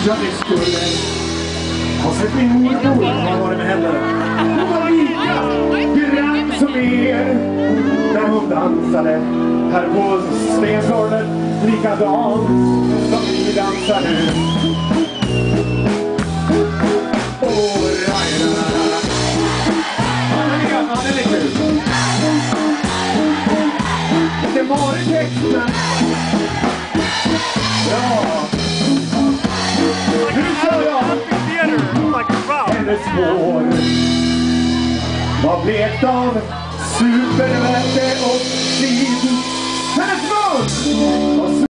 Jag skulle ha sett min morbror. Vad var det med henne? Hon var lika grann som er när hon dansade här på Stengården, likadant som vi dansar nu. Han är lite kul. Det var en texten. Ja. Hennes hår var blekt av supervärde och tid. Hennes mun